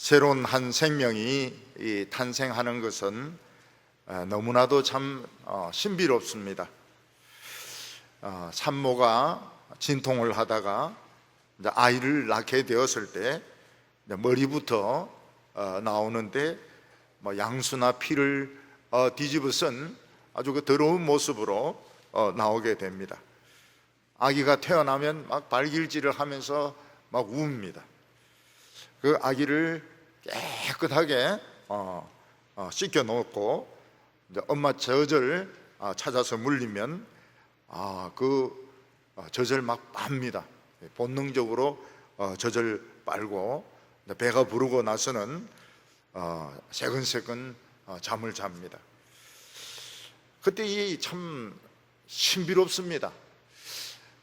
새로운 한 생명이 탄생하는 것은 너무나도 참 신비롭습니다. 산모가 진통을 하다가 이제 아이를 낳게 되었을 때 머리부터 나오는데 양수나 피를 뒤집어 쓴 아주 그 더러운 모습으로 나오게 됩니다. 아기가 태어나면 막 발길질을 하면서 막 웁니다. 그 아기를 깨끗하게 씻겨 놓고 엄마 젖을 찾아서 물리면 그 젖을 막 빱니다. 본능적으로 젖을 빨고 배가 부르고 나서는 새근새근 잠을 잡니다. 그때 이 참 신비롭습니다.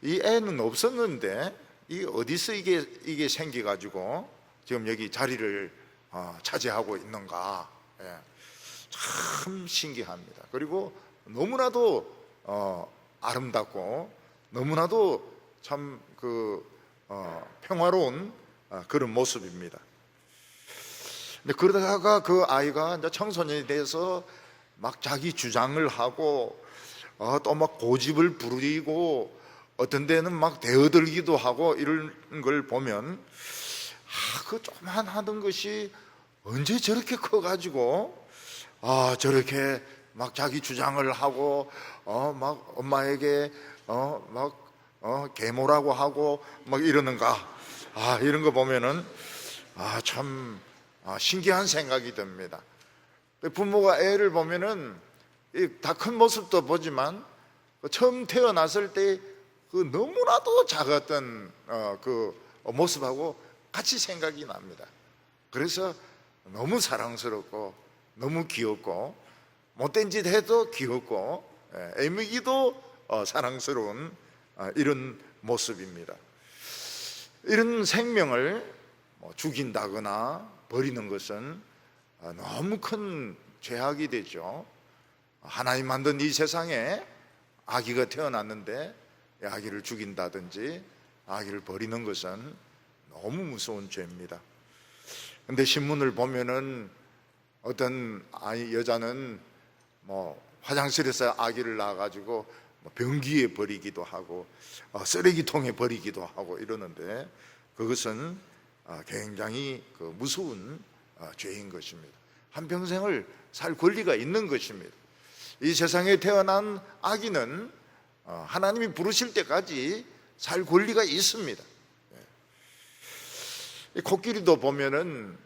이 애는 없었는데 이 어디서 이게 생겨가지고 지금 여기 자리를 차지하고 있는가. 참 신기합니다. 그리고 너무나도 아름답고 너무나도 참 평화로운 그런 모습입니다. 근데 그러다가 그 아이가 이제 청소년이 돼서 막 자기 주장을 하고 또 막 고집을 부리고 어떤 데는 막 대어들기도 하고 이런 걸 보면 그 조그만 하던 것이 언제 저렇게 커가지고 저렇게 막 자기 주장을 하고 막 엄마에게 계모라고 하고 막 이러는가. 이런 거 보면은 참 신기한 생각이 듭니다. 부모가 애를 보면은 다 큰 모습도 보지만 처음 태어났을 때 그 너무나도 작았던 그 모습하고 같이 생각이 납니다. 그래서 너무 사랑스럽고 너무 귀엽고 못된 짓 해도 귀엽고 애미기도 사랑스러운 이런 모습입니다. 이런 생명을 죽인다거나 버리는 것은 너무 큰 죄악이 되죠. 하나님 만든 이 세상에 아기가 태어났는데 아기를 죽인다든지 아기를 버리는 것은 너무 무서운 죄입니다. 근데 신문을 보면은 어떤 여자는 화장실에서 아기를 낳아가지고 변기에 버리기도 하고 쓰레기통에 버리기도 하고 이러는데 그것은 굉장히 무서운 죄인 것입니다. 한평생을 살 권리가 있는 것입니다. 이 세상에 태어난 아기는 하나님이 부르실 때까지 살 권리가 있습니다. 이 코끼리도 보면은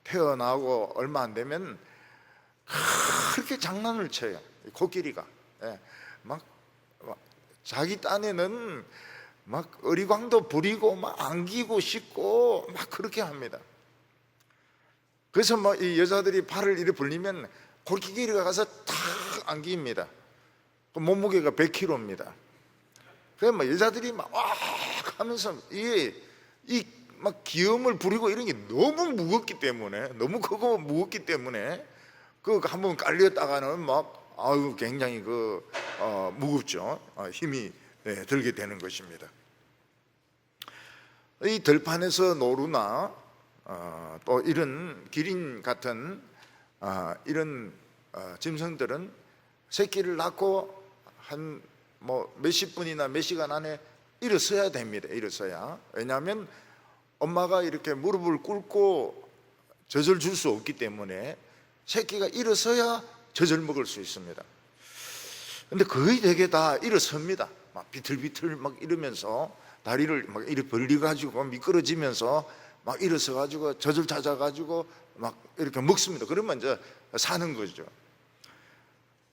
태어나고 얼마 안 되면 그렇게 장난을 쳐요. 코끼리가 막 자기 딴에는 막 어리광도 부리고 막 안기고 씻고 막 그렇게 합니다. 그래서 이 여자들이 발을 이렇게 벌리면 코끼리가 가서 탁 안깁니다. 그 몸무게가 100kg입니다. 그래서 여자들이 막 하면서 막 기염을 부리고 이런 게 너무 무겁기 때문에 너무 크고 무겁기 때문에 한번 깔렸다가는 굉장히 무겁죠. 힘이 들게 되는 것입니다. 이 들판에서 노루나 또 이런 기린 같은 이런 짐승들은 새끼를 낳고 한 몇십 분이나 몇 시간 안에 일어서야 됩니다. 일어서야. 왜냐하면 엄마가 이렇게 무릎을 꿇고 젖을 줄 수 없기 때문에 새끼가 일어서야 젖을 먹을 수 있습니다. 근데 거의 대개 다 일어섭니다. 막 비틀비틀 막 이러면서 다리를 막 이렇게 벌려가지고 미끄러지면서 막 일어서가지고 젖을 찾아가지고 막 이렇게 먹습니다. 그러면 이제 사는 거죠.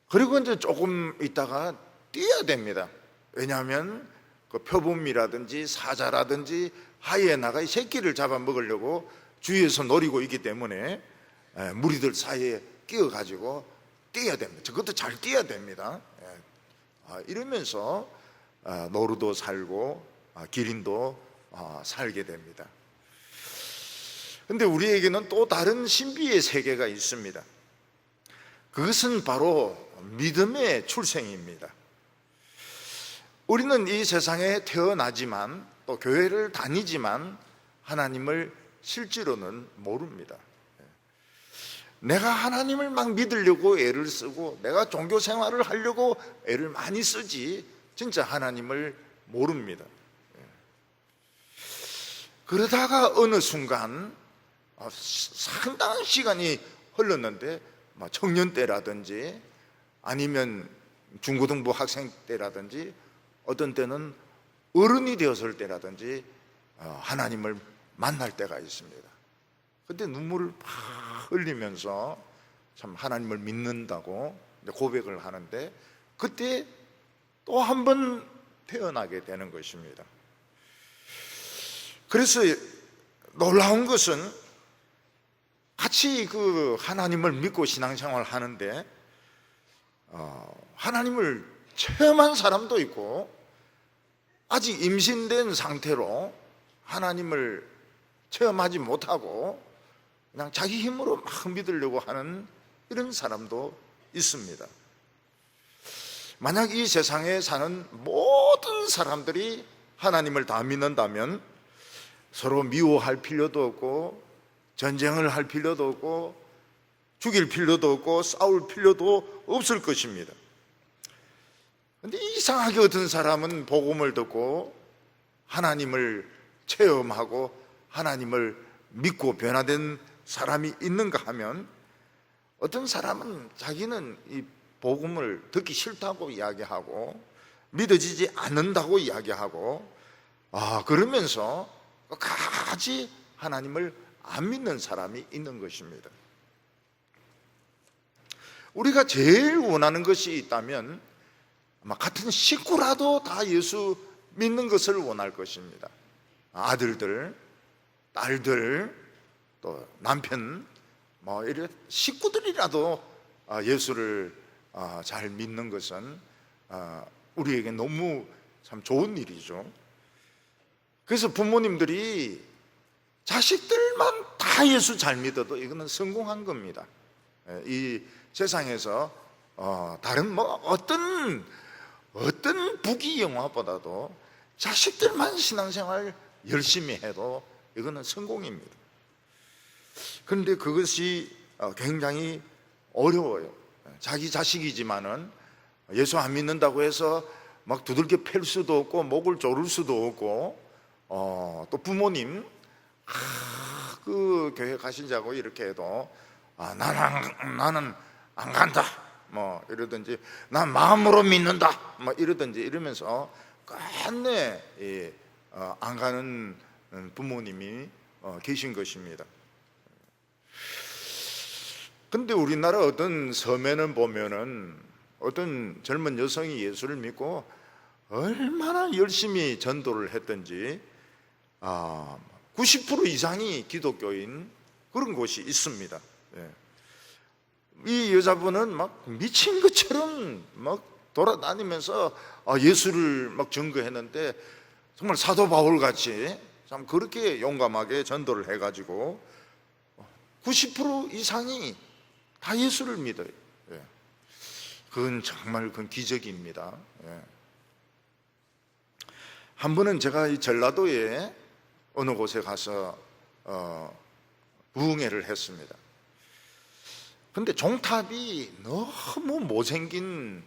그리고 이제 조금 있다가 뛰어야 됩니다. 왜냐하면 표범이라든지 사자라든지 하이에나가 이 새끼를 잡아먹으려고 주위에서 노리고 있기 때문에 무리들 사이에 끼어가지고 뛰어야 됩니다. 저것도 잘 뛰어야 됩니다. 이러면서 노루도 살고 기린도 살게 됩니다. 그런데 우리에게는 또 다른 신비의 세계가 있습니다. 그것은 바로 믿음의 출생입니다. 우리는 이 세상에 태어나지만 또 교회를 다니지만 하나님을 실제로는 모릅니다. 내가 하나님을 막 믿으려고 애를 쓰고 내가 종교 생활을 하려고 애를 많이 쓰지 진짜 하나님을 모릅니다. 그러다가 어느 순간 상당한 시간이 흘렀는데 청년 때라든지 아니면 중고등부 학생 때라든지 어떤 때는 어른이 되었을 때라든지 하나님을 만날 때가 있습니다. 그때 눈물을 팍 흘리면서 참 하나님을 믿는다고 고백을 하는데 그때 또 한 번 태어나게 되는 것입니다. 그래서 놀라운 것은 같이 그 하나님을 믿고 신앙생활 하는데 하나님을 체험한 사람도 있고 아직 임신된 상태로 하나님을 체험하지 못하고 그냥 자기 힘으로 막 믿으려고 하는 이런 사람도 있습니다. 만약 이 세상에 사는 모든 사람들이 하나님을 다 믿는다면 서로 미워할 필요도 없고 전쟁을 할 필요도 없고 죽일 필요도 없고 싸울 필요도 없을 것입니다. 그런데 이상하게 어떤 사람은 복음을 듣고 하나님을 체험하고 하나님을 믿고 변화된 사람이 있는가 하면 어떤 사람은 자기는 이 복음을 듣기 싫다고 이야기하고 믿어지지 않는다고 이야기하고 그러면서 끝까지 하나님을 안 믿는 사람이 있는 것입니다. 우리가 제일 원하는 것이 있다면 아마 같은 식구라도 다 예수 믿는 것을 원할 것입니다. 아들들, 딸들, 또 남편, 이런 식구들이라도 예수를 잘 믿는 것은 우리에게 너무 참 좋은 일이죠. 그래서 부모님들이 자식들만 다 예수 잘 믿어도 이거는 성공한 겁니다. 이 세상에서 다른 어떤 부귀 영화보다도 자식들만 신앙생활 열심히 해도 이거는 성공입니다. 그런데 그것이 굉장히 어려워요. 자기 자식이지만은 예수 안 믿는다고 해서 막 두들겨 팰 수도 없고 목을 조를 수도 없고 또 부모님 그 교회 가시자고 이렇게 해도 나는 안 간다 이러든지 난 마음으로 믿는다 이러든지 이러면서 끝내 안 가는 부모님이 계신 것입니다. 근데 우리나라 어떤 섬에는 보면은 어떤 젊은 여성이 예수를 믿고 얼마나 열심히 전도를 했든지 90% 이상이 기독교인 그런 곳이 있습니다. 이 여자분은 막 미친 것처럼 막 돌아다니면서 예수를 막 증거했는데 정말 사도 바울 같이 참 그렇게 용감하게 전도를 해가지고 90% 이상이 다 예수를 믿어요. 그건 정말 기적입니다. 한 번은 제가 이 전라도에 어느 곳에 가서 부흥회를 했습니다. 근데 종탑이 너무 못생긴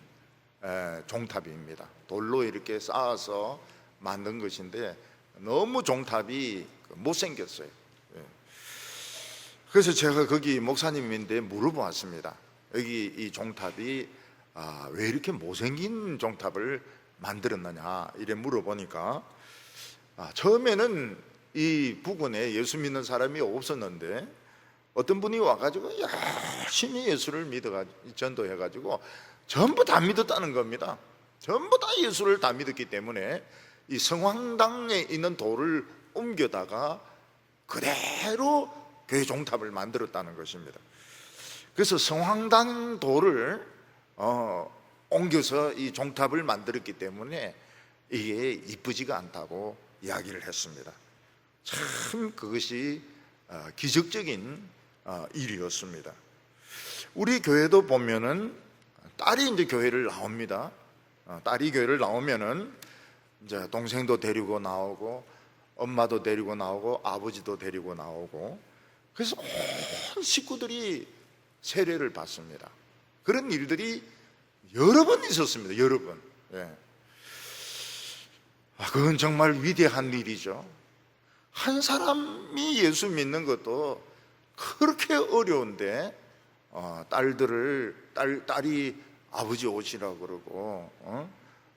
종탑입니다. 돌로 이렇게 쌓아서 만든 것인데 너무 종탑이 못생겼어요. 그래서 제가 거기 목사님인데 물어보았습니다. 여기 이 종탑이 왜 이렇게 못생긴 종탑을 만들었느냐 이래 물어보니까 처음에는 이 부근에 예수 믿는 사람이 없었는데 어떤 분이 와가지고 열심히 예수를 믿어가지고 전도해가지고 전부 다 믿었다는 겁니다. 전부 다 예수를 다 믿었기 때문에 이 성황당에 있는 돌을 옮겨다가 그대로 교회 종탑을 만들었다는 것입니다. 그래서 성황당 돌을 옮겨서 이 종탑을 만들었기 때문에 이게 이쁘지가 않다고 이야기를 했습니다. 참 그것이 기적적인 일이었습니다. 우리 교회도 보면은 딸이 이제 교회를 나옵니다. 딸이 교회를 나오면은 이제 동생도 데리고 나오고 엄마도 데리고 나오고 아버지도 데리고 나오고, 그래서 온 식구들이 세례를 받습니다. 그런 일들이 여러 번 있었습니다. 여러 번. 예. 그건 정말 위대한 일이죠. 한 사람이 예수 믿는 것도 그렇게 어려운데 딸이 아버지 오시라고 그러고,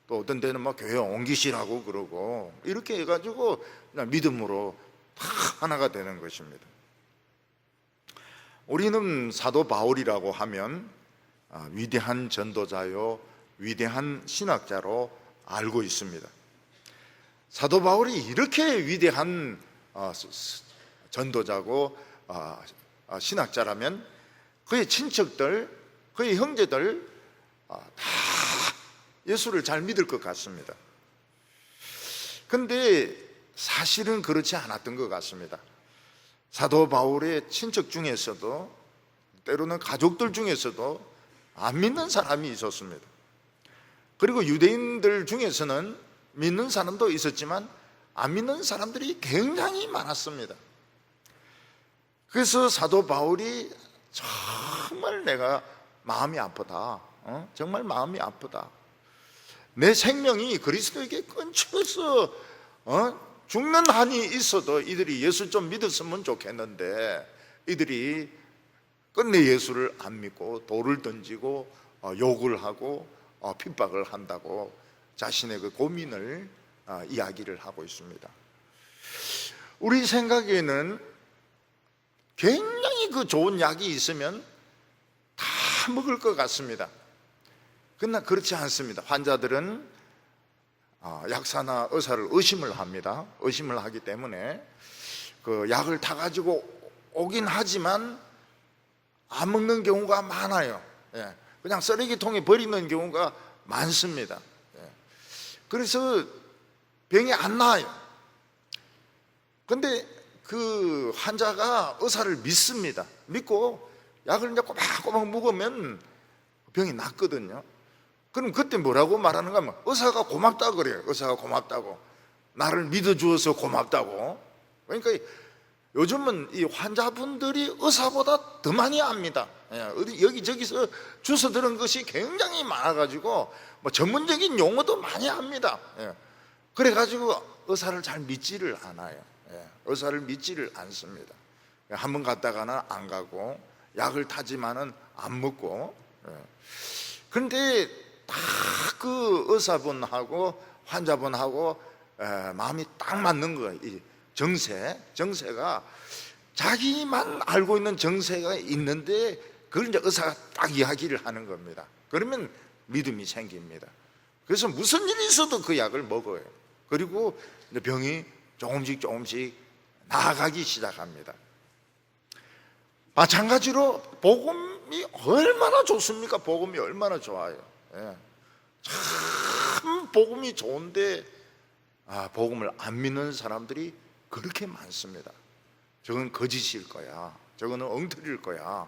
또 어떤 데는 막 교회 옮기시라고 그러고, 이렇게 해가지고 그냥 믿음으로 다 하나가 되는 것입니다. 우리는 사도 바울이라고 하면 위대한 전도자요, 위대한 신학자로 알고 있습니다. 사도 바울이 이렇게 위대한 전도자고 신학자라면 그의 친척들, 그의 형제들 다 예수를 잘 믿을 것 같습니다. 그런데 사실은 그렇지 않았던 것 같습니다. 사도 바울의 친척 중에서도, 때로는 가족들 중에서도 안 믿는 사람이 있었습니다. 그리고 유대인들 중에서는 믿는 사람도 있었지만 안 믿는 사람들이 굉장히 많았습니다. 그래서 사도 바울이 정말 내가 마음이 아프다, 정말 마음이 아프다, 내 생명이 그리스도에게 끊겨서 죽는 한이 있어도 이들이 예수 좀 믿었으면 좋겠는데 이들이 끝내 예수를 안 믿고 돌을 던지고 욕을 하고 핍박을 한다고 자신의 그 고민을 이야기를 하고 있습니다. 우리 생각에는 굉장히 그 좋은 약이 있으면 다 먹을 것 같습니다. 그러나 그렇지 않습니다. 환자들은 약사나 의사를 의심을 합니다. 의심을 하기 때문에 그 약을 다 가지고 오긴 하지만 안 먹는 경우가 많아요. 그냥 쓰레기통에 버리는 경우가 많습니다. 그래서 병이 안 나아요. 그런데 그 환자가 의사를 믿습니다. 믿고 약을 이제 꼬박꼬박 먹으면 병이 낫거든요. 그럼 그때 뭐라고 말하는가 하면 의사가 고맙다 그래요. 의사가 고맙다고, 나를 믿어주어서 고맙다고. 그러니까 요즘은 이 환자분들이 의사보다 더 많이 압니다. 여기저기서 주워 들은 것이 굉장히 많아가지고 뭐 전문적인 용어도 많이 합니다. 그래가지고 의사를 잘 믿지를 않아요. 의사를 믿지를 않습니다. 한 번 갔다가는 안 가고, 약을 타지만은 안 먹고. 그런데 다 그 의사분하고 환자분하고 마음이 딱 맞는 거예요. 이 정세가 자기만 알고 있는 정세가 있는데 그걸 이제 의사가 딱 이야기를 하는 겁니다. 그러면 믿음이 생깁니다. 그래서 무슨 일이 있어도 그 약을 먹어요. 그리고 병이 조금씩 나아가기 시작합니다. 마찬가지로 복음이 얼마나 좋습니까? 복음이 얼마나 좋아요. 참 복음이 좋은데 복음을 안 믿는 사람들이 그렇게 많습니다. 저건 거짓일 거야, 저거는 엉터리일 거야,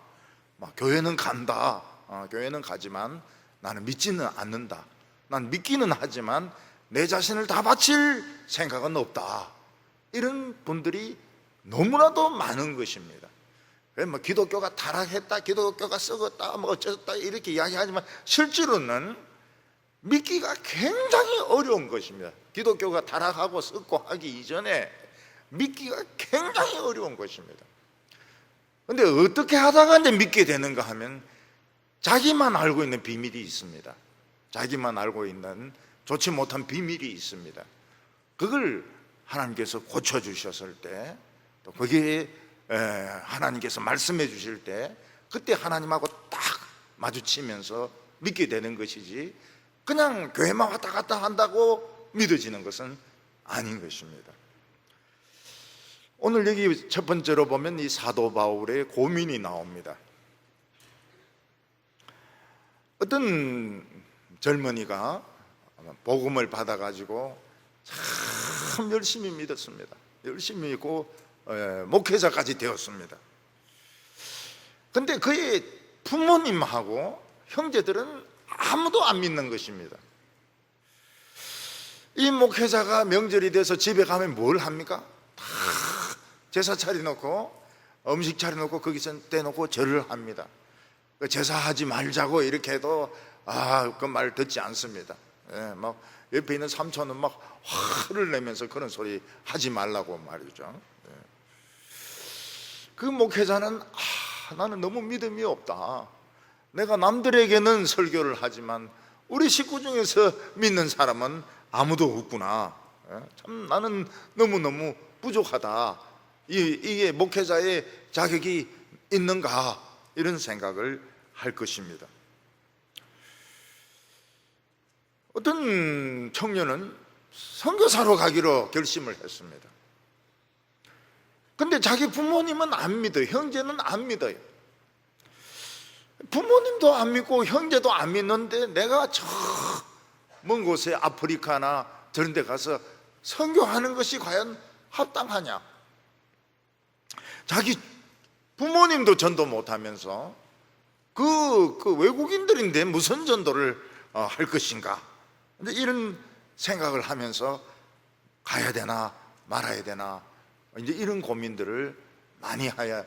막 교회는 간다, 교회는 가지만 나는 믿지는 않는다, 난 믿기는 하지만 내 자신을 다 바칠 생각은 없다, 이런 분들이 너무나도 많은 것입니다. 뭐 기독교가 타락했다, 기독교가 썩었다, 뭐 어쩌다 이렇게 이야기하지만 실제로는 믿기가 굉장히 어려운 것입니다. 기독교가 타락하고 썩고 하기 이전에 믿기가 굉장히 어려운 것입니다. 그런데 어떻게 하다가 이제 믿게 되는가 하면 자기만 알고 있는 비밀이 있습니다. 자기만 알고 있는 좋지 못한 비밀이 있습니다. 그걸 하나님께서 고쳐주셨을 때, 또 거기에 하나님께서 말씀해 주실 때, 그때 하나님하고 딱 마주치면서 믿게 되는 것이지, 그냥 교회만 왔다 갔다 한다고 믿어지는 것은 아닌 것입니다. 오늘 여기 첫 번째로 보면 이 사도 바울의 고민이 나옵니다. 어떤 젊은이가 복음을 받아가지고 참 열심히 믿었습니다. 열심히 믿고 목회자까지 되었습니다. 그런데 그의 부모님하고 형제들은 아무도 안 믿는 것입니다. 이 목회자가 명절이 돼서 집에 가면 뭘 합니까? 다 제사 차려놓고 음식 차려놓고 거기서 떼놓고 절을 합니다. 제사하지 말자고 이렇게 해도 그 말 듣지 않습니다. 막 옆에 있는 삼촌은 막 화를 내면서 그런 소리 하지 말라고 말이죠. 그 목회자는 나는 너무 믿음이 없다. 내가 남들에게는 설교를 하지만 우리 식구 중에서 믿는 사람은 아무도 없구나. 참 나는 너무너무 부족하다. 이게 목회자의 자격이 있는가, 이런 생각을 할 것입니다. 어떤 청년은 선교사로 가기로 결심을 했습니다. 근데 자기 부모님은 안 믿어요. 형제는 안 믿어요. 부모님도 안 믿고 형제도 안 믿는데 내가 저 먼 곳에 아프리카나 저런 데 가서 선교하는 것이 과연 합당하냐? 자기 부모님도 전도 못하면서 그 외국인들인데 무슨 전도를 할 것인가? 근데 이런 생각을 하면서 가야 되나 말아야 되나, 이제 이런 고민들을 많이 하게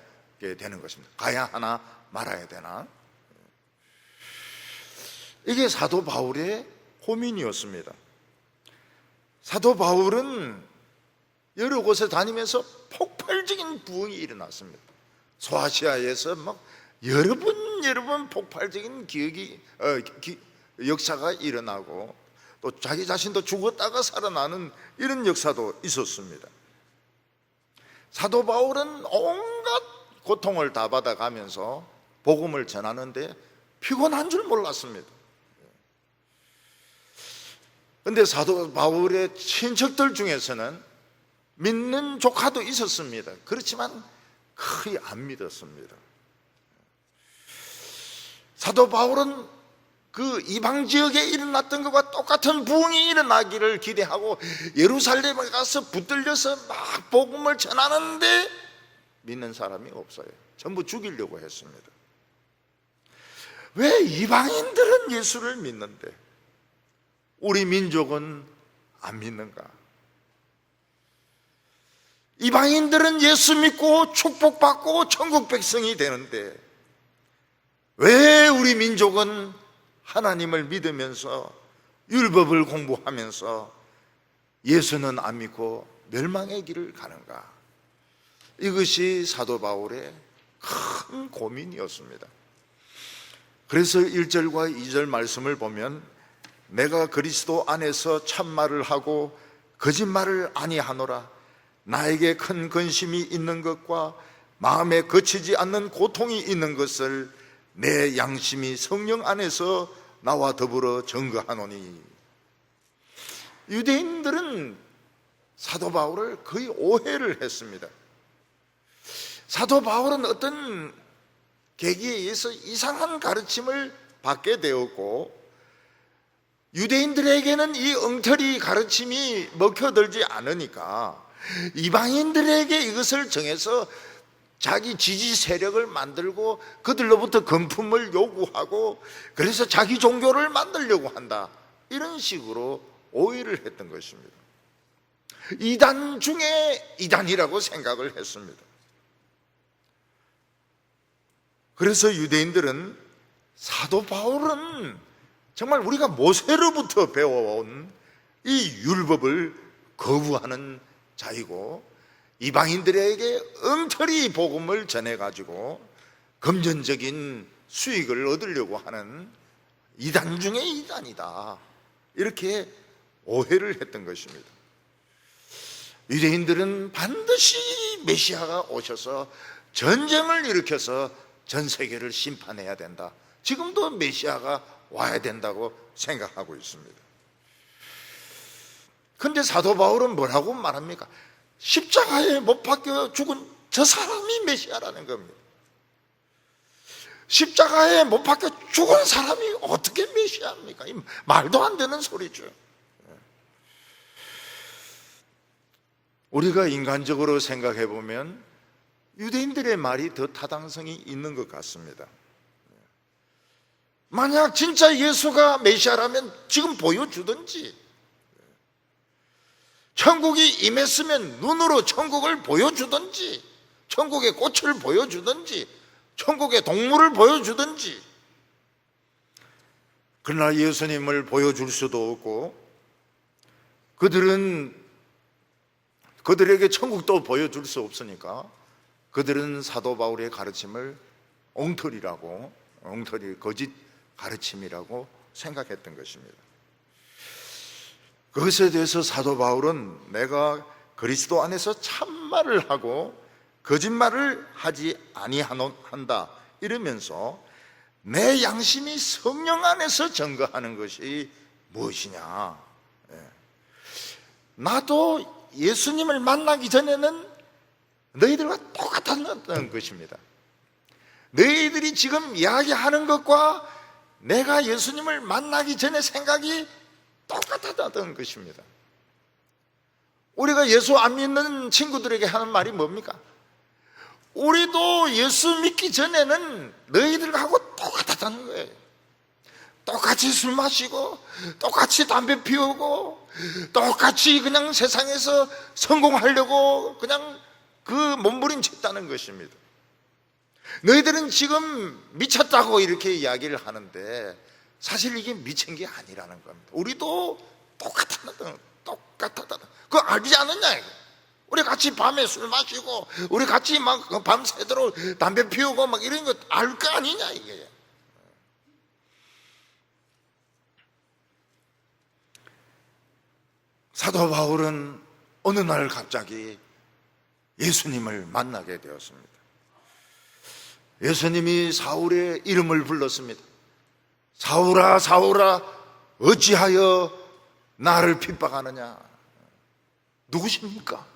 되는 것입니다. 가야 하나 말아야 되나? 이게 사도 바울의 고민이었습니다. 사도 바울은 여러 곳에 다니면서 폭발적인 부흥이 일어났습니다. 소아시아에서 막 여러 번 폭발적인 역사가 일어나고, 또 자기 자신도 죽었다가 살아나는 이런 역사도 있었습니다. 사도 바울은 온갖 고통을 다 받아가면서 복음을 전하는데 피곤한 줄 몰랐습니다. 그런데 사도 바울의 친척들 중에서는 믿는 조카도 있었습니다. 그렇지만 거의 안 믿었습니다. 사도 바울은 그 이방 지역에 일어났던 것과 똑같은 부흥이 일어나기를 기대하고 예루살렘에 가서 붙들려서 막 복음을 전하는데 믿는 사람이 없어요. 전부 죽이려고 했습니다. 왜 이방인들은 예수를 믿는데 우리 민족은 안 믿는가? 이방인들은 예수 믿고 축복받고 천국 백성이 되는데 왜 우리 민족은 하나님을 믿으면서 율법을 공부하면서 예수는 안 믿고 멸망의 길을 가는가? 이것이 사도 바울의 큰 고민이었습니다. 그래서 1절과 2절 말씀을 보면 내가 그리스도 안에서 참말을 하고 거짓말을 아니하노라. 나에게 큰 근심이 있는 것과 마음에 거치지 않는 고통이 있는 것을 내 양심이 성령 안에서 나와 더불어 증거하노니. 유대인들은 사도 바울을 거의 오해를 했습니다. 사도 바울은 어떤 계기에 의해서 이상한 가르침을 받게 되었고, 유대인들에게는 이 엉터리 가르침이 먹혀들지 않으니까 이방인들에게 이것을 정해서 자기 지지 세력을 만들고 그들로부터 금품을 요구하고 그래서 자기 종교를 만들려고 한다, 이런 식으로 오해를 했던 것입니다. 이단 중에 이단이라고 생각을 했습니다. 그래서 유대인들은 사도 바울은 정말 우리가 모세로부터 배워온 이 율법을 거부하는 자이고 이방인들에게 엉터리 복음을 전해가지고 금전적인 수익을 얻으려고 하는 이단 중에 이단이다, 이렇게 오해를 했던 것입니다. 유대인들은 반드시 메시아가 오셔서 전쟁을 일으켜서 전 세계를 심판해야 된다, 지금도 메시아가 와야 된다고 생각하고 있습니다. 그런데 사도 바울은 뭐라고 말합니까? 십자가에 못 박혀 죽은 저 사람이 메시아라는 겁니다. 십자가에 못 박혀 죽은 사람이 어떻게 메시아입니까? 말도 안 되는 소리죠. 우리가 인간적으로 생각해 보면 유대인들의 말이 더 타당성이 있는 것 같습니다. 만약 진짜 예수가 메시아라면 지금 보여주든지, 천국이 임했으면 눈으로 천국을 보여주든지, 천국의 꽃을 보여주든지, 천국의 동물을 보여주든지. 그러나 예수님을 보여줄 수도 없고, 그들에게 천국도 보여줄 수 없으니까 그들은 사도 바울의 가르침을 엉터리, 거짓 가르침이라고 생각했던 것입니다. 그것에 대해서 사도 바울은 내가 그리스도 안에서 참말을 하고 거짓말을 하지 아니한다 이러면서 내 양심이 성령 안에서 증거하는 것이 무엇이냐. 나도 예수님을 만나기 전에는 너희들과 똑같았던 것입니다. 너희들이 지금 이야기하는 것과 내가 예수님을 만나기 전에 생각이 똑같았던 것입니다. 우리가 예수 안 믿는 친구들에게 하는 말이 뭡니까? 우리도 예수 믿기 전에는 너희들하고 똑같았다는 거예요. 똑같이 술 마시고, 똑같이 담배 피우고, 똑같이 그냥 세상에서 성공하려고 그냥 그 몸부림쳤다는 것입니다. 너희들은 지금 미쳤다고 이렇게 이야기를 하는데 사실 이게 미친 게 아니라는 겁니다. 우리도 똑같았다. 그거 알지 않느냐 이거. 우리 같이 밤에 술 마시고, 우리 같이 막 밤새도록 담배 피우고 막 이런 거 알 거 아니냐 이게. 사도 바울은 어느 날 갑자기 예수님을 만나게 되었습니다. 예수님이 사울의 이름을 불렀습니다. 사울아, 사울아, 어찌하여 나를 핍박하느냐. 누구십니까?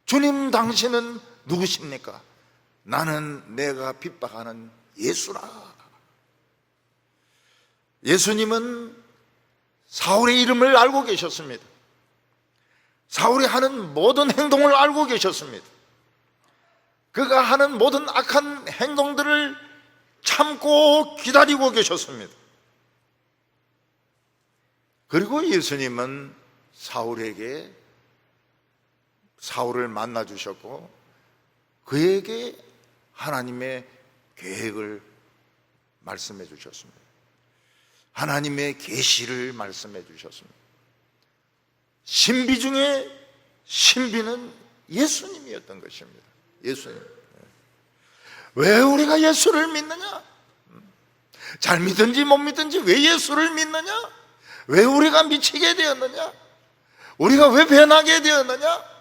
주님, 당신은 누구십니까? 나는 내가 핍박하는 예수라. 예수님은 사울의 이름을 알고 계셨습니다. 사울이 하는 모든 행동을 알고 계셨습니다. 그가 하는 모든 악한 행동들을 참고 기다리고 계셨습니다. 그리고 예수님은 사울을 만나 주셨고 그에게 하나님의 계획을 말씀해 주셨습니다. 하나님의 계시를 말씀해 주셨습니다. 신비 중에 신비는 예수님이었던 것입니다. 예수님. 왜 우리가 예수를 믿느냐? 잘 믿든지 못 믿든지 왜 예수를 믿느냐? 왜 우리가 미치게 되었느냐? 우리가 왜 변하게 되었느냐?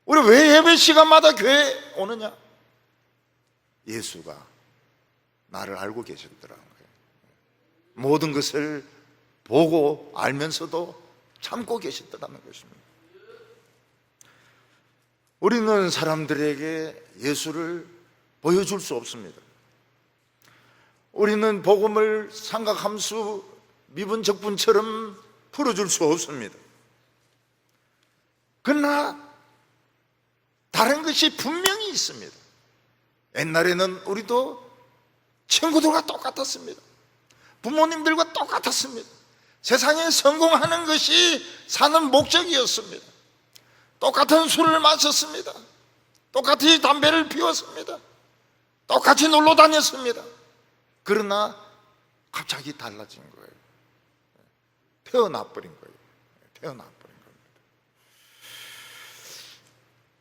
우리 왜 예배 시간마다 교회에 오느냐? 예수가 나를 알고 계셨더라는 거예요. 모든 것을 보고 알면서도 참고 계셨더라는 것입니다. 우리는 사람들에게 예수를 보여줄 수 없습니다. 우리는 복음을 삼각함수 미분적분처럼 풀어줄 수 없습니다. 그러나 다른 것이 분명히 있습니다. 옛날에는 우리도 친구들과 똑같았습니다. 부모님들과 똑같았습니다. 세상에 성공하는 것이 사는 목적이었습니다. 똑같은 술을 마셨습니다. 똑같이 담배를 피웠습니다. 똑같이 놀러 다녔습니다. 그러나 갑자기 달라진 거예요. 태어나버린 거예요. 태어나버린 겁니다.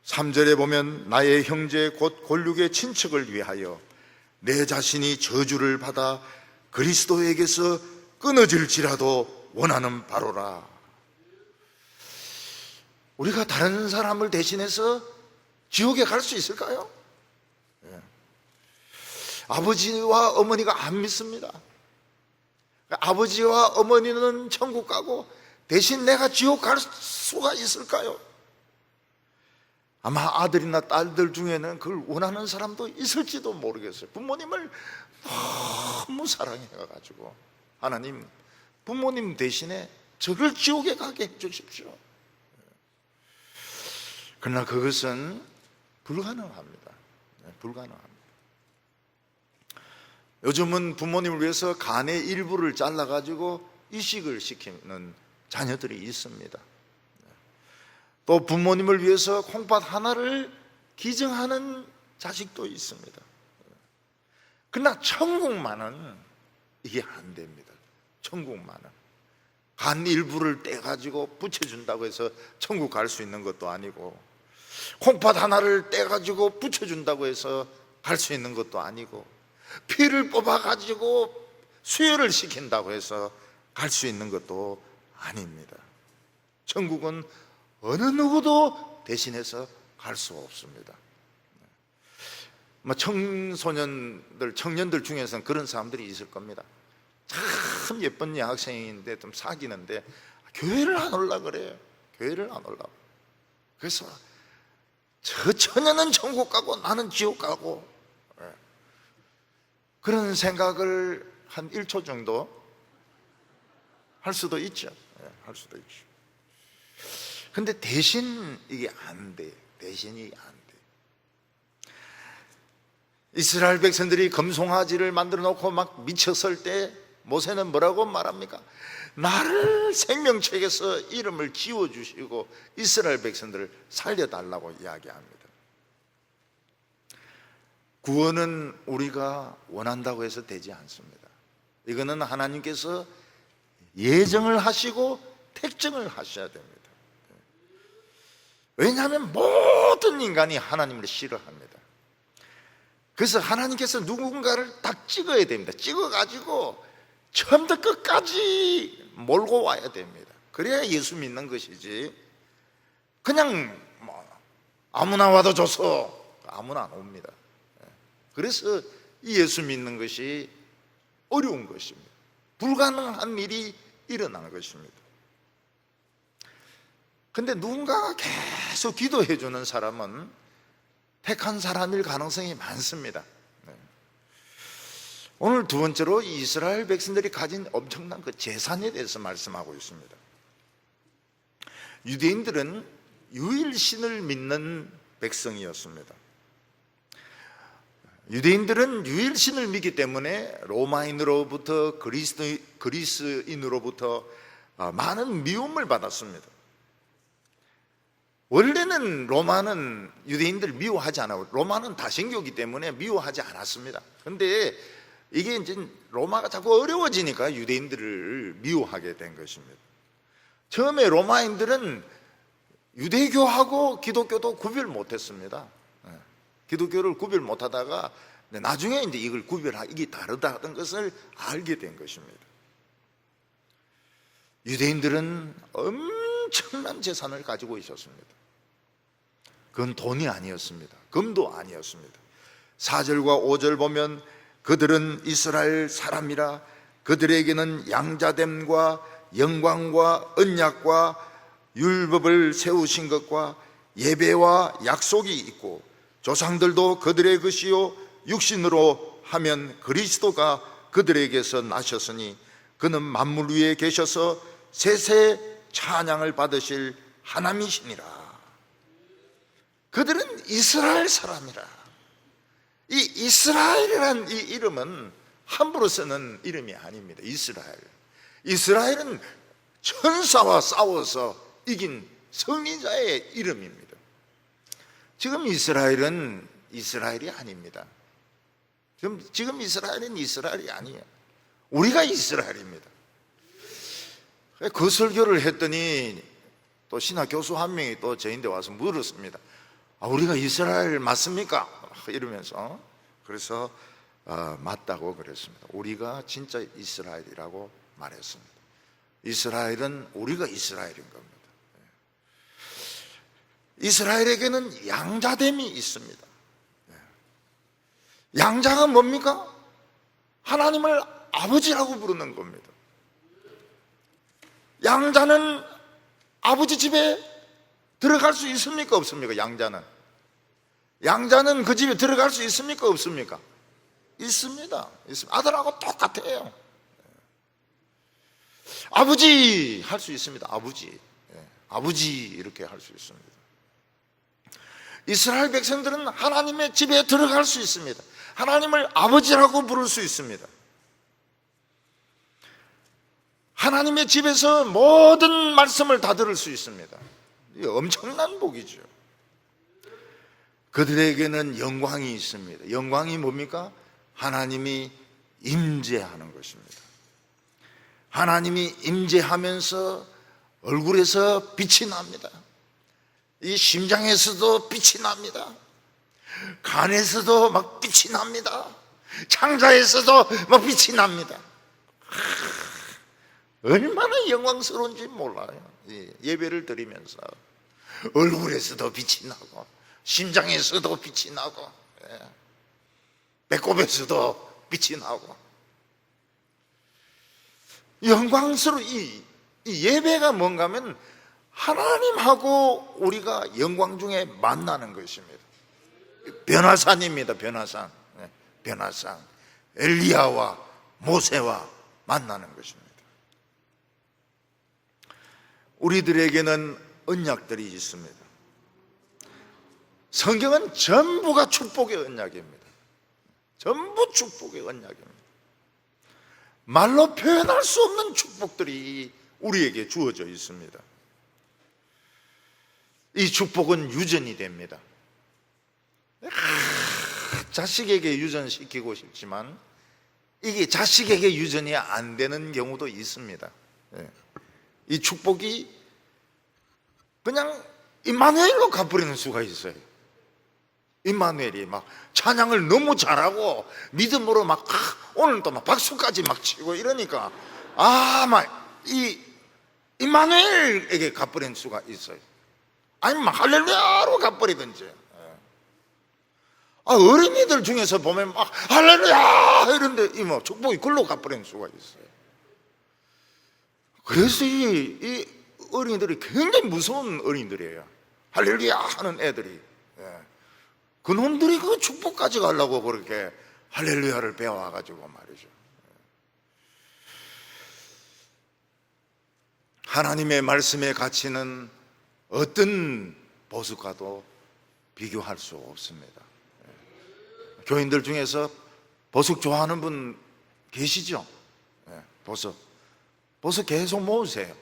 3절에 보면 나의 형제 곧 골육의 친척을 위하여 내 자신이 저주를 받아 그리스도에게서 끊어질지라도 원하는 바로라. 우리가 다른 사람을 대신해서 지옥에 갈 수 있을까요? 아버지와 어머니가 안 믿습니다. 아버지와 어머니는 천국 가고 대신 내가 지옥 갈 수가 있을까요? 아마 아들이나 딸들 중에는 그걸 원하는 사람도 있을지도 모르겠어요. 부모님을 너무 사랑해가지고 하나님, 부모님 대신에 저를 지옥에 가게 해주십시오. 그러나 그것은 불가능합니다. 불가능합니다. 요즘은 부모님을 위해서 간의 일부를 잘라가지고 이식을 시키는 자녀들이 있습니다. 또 부모님을 위해서 콩팥 하나를 기증하는 자식도 있습니다. 그러나 천국만은 이게 안 됩니다. 천국만은 간 일부를 떼가지고 붙여준다고 해서 천국 갈 수 있는 것도 아니고, 콩팥 하나를 떼가지고 붙여준다고 해서 갈 수 있는 것도 아니고, 피를 뽑아가지고 수혈을 시킨다고 해서 갈 수 있는 것도 아닙니다. 천국은 어느 누구도 대신해서 갈 수 없습니다. 청소년들, 청년들 중에서는 그런 사람들이 있을 겁니다. 참 예쁜 여학생인데 좀 사귀는데 교회를 안 오려고 그래요. 교회를 안 오려고. 그래서 저 처녀는 천국 가고 나는 지옥 가고, 그런 생각을 한 1초 정도 할 수도 있죠. 할 수도 있죠. 근데 대신 이게 안 돼. 대신이 안 돼. 이스라엘 백성들이 금송아지를 만들어 놓고 막 미쳤을 때 모세는 뭐라고 말합니까? 나를 생명책에서 이름을 지워주시고 이스라엘 백성들을 살려달라고 이야기합니다. 구원은 우리가 원한다고 해서 되지 않습니다. 이거는 하나님께서 예정을 하시고 택정을 하셔야 됩니다. 왜냐하면 모든 인간이 하나님을 싫어합니다. 그래서 하나님께서 누군가를 딱 찍어야 됩니다. 찍어가지고 처음부터 끝까지 몰고 와야 됩니다. 그래야 예수 믿는 것이지, 그냥 아무나 와도 줘서 아무나 안 옵니다. 그래서 이 예수 믿는 것이 어려운 것입니다. 불가능한 일이 일어나는 것입니다. 근데 누군가가 계속 기도해 주는 사람은 택한 사람일 가능성이 많습니다. 오늘 두 번째로 이스라엘 백성들이 가진 엄청난 그 재산에 대해서 말씀하고 있습니다. 유대인들은 유일신을 믿는 백성이었습니다. 유대인들은 유일신을 믿기 때문에 로마인으로부터 그리스인으로부터 많은 미움을 받았습니다. 원래는 로마는 유대인들 미워하지 않아요. 로마는 다신교이기 때문에 미워하지 않았습니다. 그런데 이게 이제 로마가 자꾸 어려워지니까 유대인들을 미워하게 된 것입니다. 처음에 로마인들은 유대교하고 기독교도 구별 못했습니다. 기독교를 구별 못하다가 나중에 이제 이걸 이게 다르다는 것을 알게 된 것입니다. 유대인들은 엄청난 재산을 가지고 있었습니다. 그건 돈이 아니었습니다. 금도 아니었습니다. 4절과 5절 보면 그들은 이스라엘 사람이라 그들에게는 양자됨과 영광과 언약과 율법을 세우신 것과 예배와 약속이 있고 조상들도 그들의 것이요 육신으로 하면 그리스도가 그들에게서 나셨으니 그는 만물 위에 계셔서 세세 찬양을 받으실 하나님이시니라. 그들은 이스라엘 사람이라. 이 이스라엘이라는 이 이름은 함부로 쓰는 이름이 아닙니다. 이스라엘은 천사와 싸워서 이긴 승리자의 이름입니다. 지금 이스라엘은 이스라엘이 아닙니다. 지금 이스라엘은 이스라엘이 아니에요. 우리가 이스라엘입니다. 그 설교를 했더니 또 신학 교수 한 명이 또 저희한테 와서 물었습니다. 우리가 이스라엘 맞습니까? 이러면서. 그래서 맞다고 그랬습니다. 우리가 진짜 이스라엘이라고 말했습니다. 이스라엘은 우리가 이스라엘인 겁니다. 이스라엘에게는 양자됨이 있습니다. 양자가 뭡니까? 하나님을 아버지라고 부르는 겁니다. 양자는 아버지 집에 들어갈 수 있습니까? 없습니까? 양자는 그 집에 들어갈 수 있습니까? 없습니까? 있습니다. 아들하고 똑같아요. 아버지 할 수 있습니다. 아버지 이렇게 할 수 있습니다. 이스라엘 백성들은 하나님의 집에 들어갈 수 있습니다. 하나님을 아버지라고 부를 수 있습니다. 하나님의 집에서 모든 말씀을 다 들을 수 있습니다. 이 엄청난 복이죠. 그들에게는 영광이 있습니다. 영광이 뭡니까? 하나님이 임재하는 것입니다. 하나님이 임재하면서 얼굴에서 빛이 납니다. 이 심장에서도 빛이 납니다. 간에서도 막 빛이 납니다. 창자에서도 막 빛이 납니다. 얼마나 영광스러운지 몰라요. 예배를 드리면서 얼굴에서도 빛이 나고 심장에서도 빛이 나고 배꼽에서도 빛이 나고 영광스러운 이 예배가 뭔가 하면 하나님하고 우리가 영광 중에 만나는 것입니다. 변화산입니다. 변화산. 변화산. 엘리야와 모세와 만나는 것입니다. 우리들에게는 언약들이 있습니다. 성경은 전부가 축복의 언약입니다. 전부 축복의 언약입니다. 말로 표현할 수 없는 축복들이 우리에게 주어져 있습니다. 이 축복은 유전이 됩니다. 자식에게 유전시키고 싶지만 이게 자식에게 유전이 안 되는 경우도 있습니다. 이 축복이 그냥 임마누엘로 갚으려는 수가 있어요. 임마누엘이 막 찬양을 너무 잘하고 믿음으로 막 오늘 또 막 박수까지 막 치고 이러니까 막 이 임마누엘에게 갚으려는 수가 있어요. 아니면 막 할렐루야로 갚으리든지. 어린이들 중에서 보면 막 할렐루야 이런데 이 뭐 축복이 글로 갚으려는 수가 있어요. 그래서 이 어린이들이 굉장히 무서운 어린이들이에요. 할렐루야 하는 애들이. 그놈들이 그 축복까지 가려고 그렇게 할렐루야를 배워와가지고 말이죠. 하나님의 말씀의 가치는 어떤 보석과도 비교할 수 없습니다. 교인들 중에서 보석 좋아하는 분 계시죠? 보석 계속 모으세요.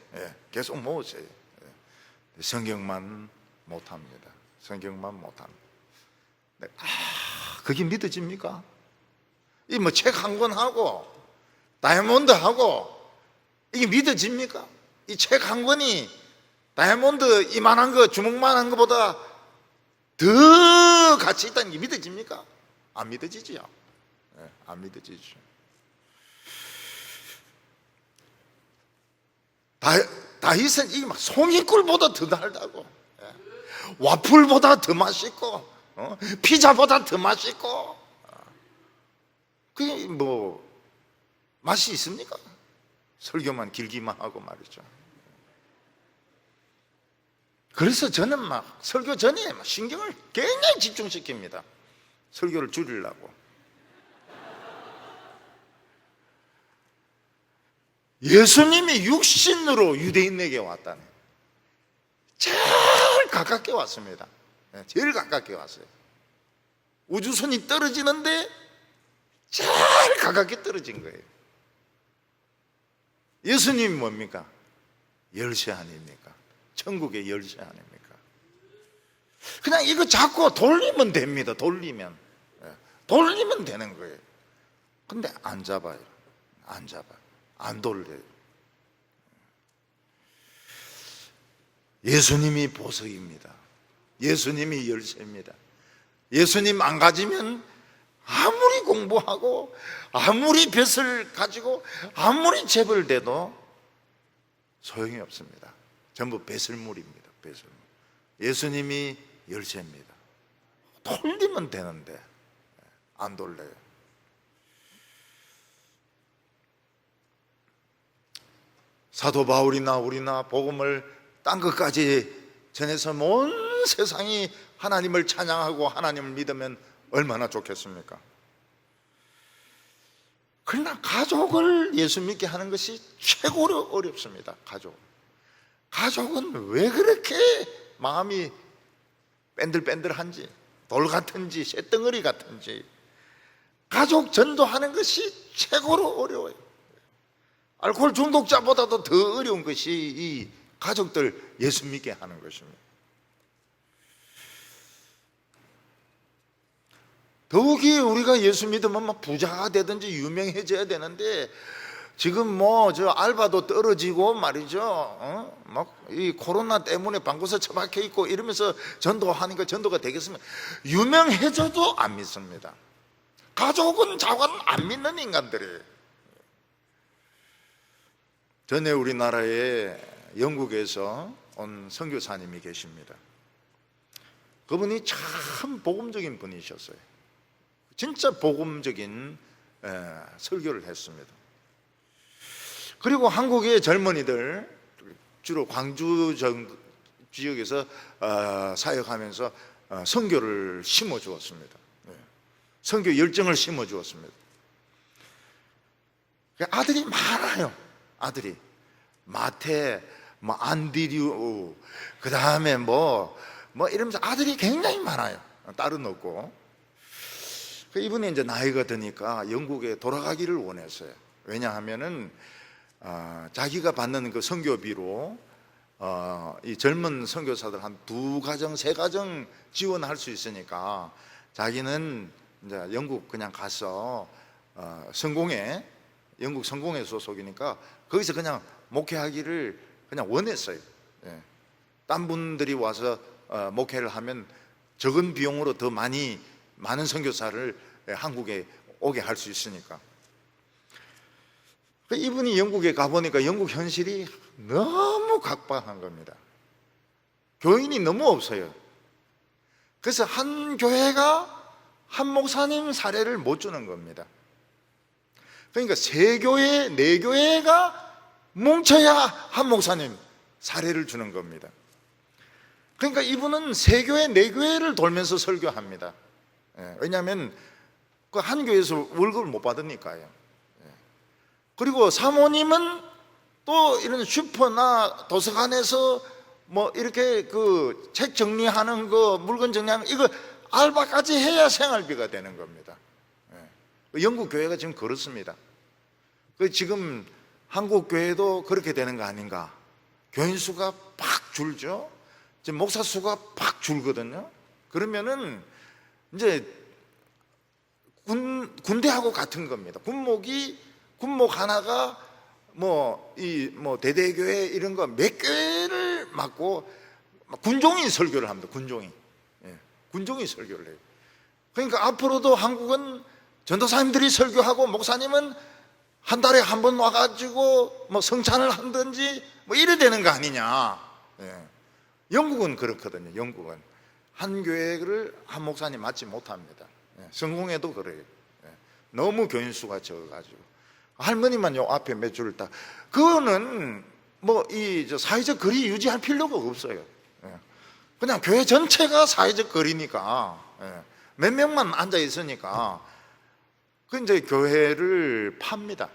계속 모으세요. 성경만 못합니다. 성경만 못합니다. 그게 믿어집니까? 이 뭐 책 한 권 하고 다이아몬드 하고 이게 믿어집니까? 이 책 한 권이 다이아몬드 이만한 거 주먹만한 거보다 더 가치 있다는 게 믿어집니까? 안 믿어지지요. 안 믿어지죠. 다윗은 이게 막 송이꿀보다 더 달다고, 와플보다 더 맛있고, 피자보다 더 맛있고, 그게 뭐 맛이 있습니까? 설교만 길기만 하고 말이죠. 그래서 저는 막 설교 전에 막 신경을 굉장히 집중시킵니다. 설교를 줄이려고. 예수님이 육신으로 유대인에게 왔다네. 제일 가깝게 왔습니다. 제일 가깝게 왔어요. 우주선이 떨어지는데 제일 가깝게 떨어진 거예요. 예수님이 뭡니까? 열쇠 아닙니까? 천국의 열쇠 아닙니까? 그냥 이거 자꾸 돌리면 됩니다. 돌리면 되는 거예요. 근데 안 잡아요. 안 돌려요. 예수님이 보석입니다. 예수님이 열쇠입니다. 예수님 안 가지면 아무리 공부하고 아무리 뱃을 가지고 아무리 재벌 돼도 소용이 없습니다. 전부 배설물입니다. 배설물. 예수님이 열쇠입니다. 돌리면 되는데 안 돌려요. 사도 바울이나 우리나 복음을 딴 것까지 전해서 온 세상이 하나님을 찬양하고 하나님을 믿으면 얼마나 좋겠습니까? 그러나 가족을 예수 믿게 하는 것이 최고로 어렵습니다. 가족은 왜 그렇게 마음이 뺀들뺀들한지, 돌 같은지 쇳덩어리 같은지, 가족 전도하는 것이 최고로 어려워요. 알코올 중독자보다도 더 어려운 것이 이 가족들 예수 믿게 하는 것입니다. 더욱이 우리가 예수 믿으면 막 부자가 되든지 유명해져야 되는데, 지금 뭐 저 알바도 떨어지고 말이죠. 막 이 코로나 때문에 방구석 처박혀 있고 이러면서 전도하니까 전도가 되겠습니까? 유명해져도 안 믿습니다. 가족은 자관 안 믿는 인간들이에요. 전에 우리나라에 영국에서 온 선교사님이 계십니다. 그분이 참 복음적인 분이셨어요. 진짜 복음적인 설교를 했습니다. 그리고 한국의 젊은이들, 주로 광주 지역에서 사역하면서 선교를 심어주었습니다. 선교 열정을 심어주었습니다. 아들이 많아요. 아들이 마태, 뭐 안드류, 그 다음에 뭐 이러면서 아들이 굉장히 많아요. 딸은 없고. 이분이 이제 나이가 드니까 영국에 돌아가기를 원했어요. 왜냐하면은 자기가 받는 그 선교비로 이 젊은 선교사들 한 2가정, 3가정 지원할 수 있으니까 자기는 이제 영국 그냥 가서 영국 성공회 소속이니까 거기서 그냥 목회하기를 그냥 원했어요. 딴 분들이 와서 목회를 하면 적은 비용으로 더 많은 선교사를 한국에 오게 할 수 있으니까. 이분이 영국에 가보니까 영국 현실이 너무 각박한 겁니다. 교인이 너무 없어요. 그래서 한 교회가 한 목사님 사례를 못 주는 겁니다. 그러니까 3교회, 4교회가 뭉쳐야 한 목사님 사례를 주는 겁니다. 그러니까 이분은 3교회, 4교회를 돌면서 설교합니다. 왜냐하면 그 한 교회에서 월급을 못 받으니까요. 그리고 사모님은 또 이런 슈퍼나 도서관에서 뭐 이렇게 그 책 정리하는 거, 물건 정리하는 거, 이거 알바까지 해야 생활비가 되는 겁니다. 영국 교회가 지금 그렇습니다. 지금 한국 교회도 그렇게 되는 거 아닌가? 교인 수가 팍 줄죠. 지금 목사 수가 팍 줄거든요. 그러면은 이제 군대하고 같은 겁니다. 군목 하나가 대대교회 이런 거 몇 교회를 맡고 군종이 설교를 합니다. 군종이 설교를 해요. 그러니까 앞으로도 한국은 전도사님들이 설교하고 목사님은 한 달에 한 번 와가지고 뭐 성찬을 한든지 뭐 이래 되는 거 아니냐. 영국은 그렇거든요. 영국은 한 교회를 한 목사님 맡지 못합니다. 성공회도 그래요. 너무 교인 수가 적어가지고 할머니만 요 앞에 몇 줄을 딱, 그거는 뭐 사회적 거리 유지할 필요가 없어요. 그냥 교회 전체가 사회적 거리니까, 몇 명만 앉아 있으니까 그 이제 교회를 팝니다.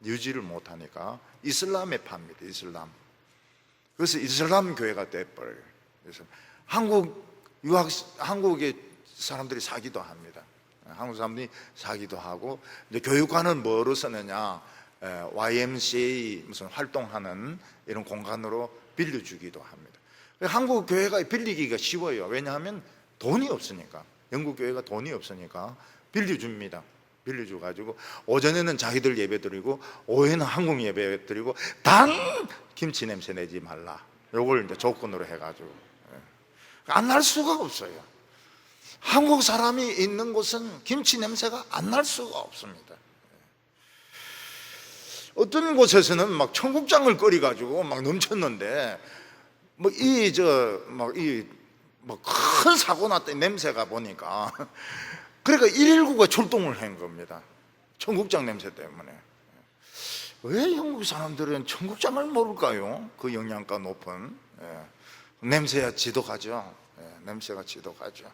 유지를 못하니까 이슬람에 팝니다. 이슬람. 그래서 이슬람 교회가 돼버려요. 그래서 한국의 사람들이 사기도 합니다. 한국 사람들이 사기도 하고, 이제 교육관은 뭐로 쓰느냐, YMCA 무슨 활동하는 이런 공간으로 빌려주기도 합니다. 한국 교회가 빌리기가 쉬워요. 왜냐하면 돈이 없으니까. 영국 교회가 돈이 없으니까 빌려줍니다. 빌려줘가지고 오전에는 자기들 예배 드리고 오후에는 한국 예배 드리고, 단 김치 냄새 내지 말라, 요걸 이제 조건으로 해가지고 안 날 수가 없어요. 한국 사람이 있는 곳은 김치 냄새가 안 날 수가 없습니다. 어떤 곳에서는 막 청국장을 끓여가지고 막 넘쳤는데, 큰 사고 났더니 냄새가 보니까, 그러니까 119가 출동을 한 겁니다. 청국장 냄새 때문에. 왜 영국 사람들은 청국장을 모를까요? 그 영양가 높은. 냄새가 지독하죠. 냄새가 지독하죠.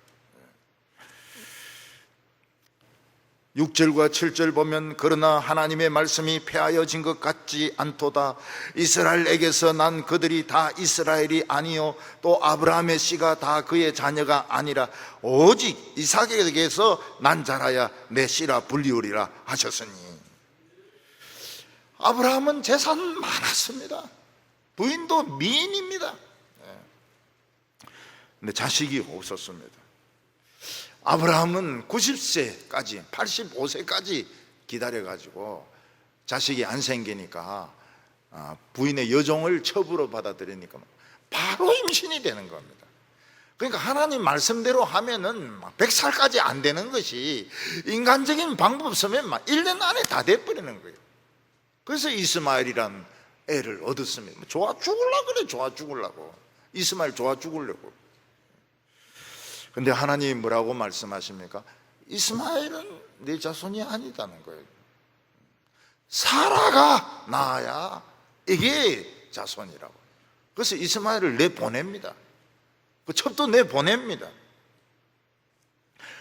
6절과 7절 보면, 그러나 하나님의 말씀이 폐하여진 것 같지 않도다. 이스라엘에게서 난 그들이 다 이스라엘이 아니요 또 아브라함의 씨가 다 그의 자녀가 아니라 오직 이삭에게서 난 자라야 내 씨라 불리우리라 하셨으니. 아브라함은 재산 많았습니다. 부인도 미인입니다. 근데 자식이 없었습니다. 아브라함은 90세까지 85세까지 기다려가지고 자식이 안 생기니까 부인의 여종을 첩으로 받아들이니까 바로 임신이 되는 겁니다. 그러니까 하나님 말씀대로 하면은 100살까지 안 되는 것이 인간적인 방법 쓰면 1년 안에 다 돼버리는 거예요. 그래서 이스마엘이란 애를 얻었습니다. 좋아 죽으려고 그래. 좋아 죽으려고. 이스마엘 좋아 죽으려고. 근데 하나님이 뭐라고 말씀하십니까? 이스마엘은 내 자손이 아니다는 거예요. 사라가 낳아야 이게 자손이라고. 그래서 이스마엘을 내보냅니다. 그 첩도 내보냅니다.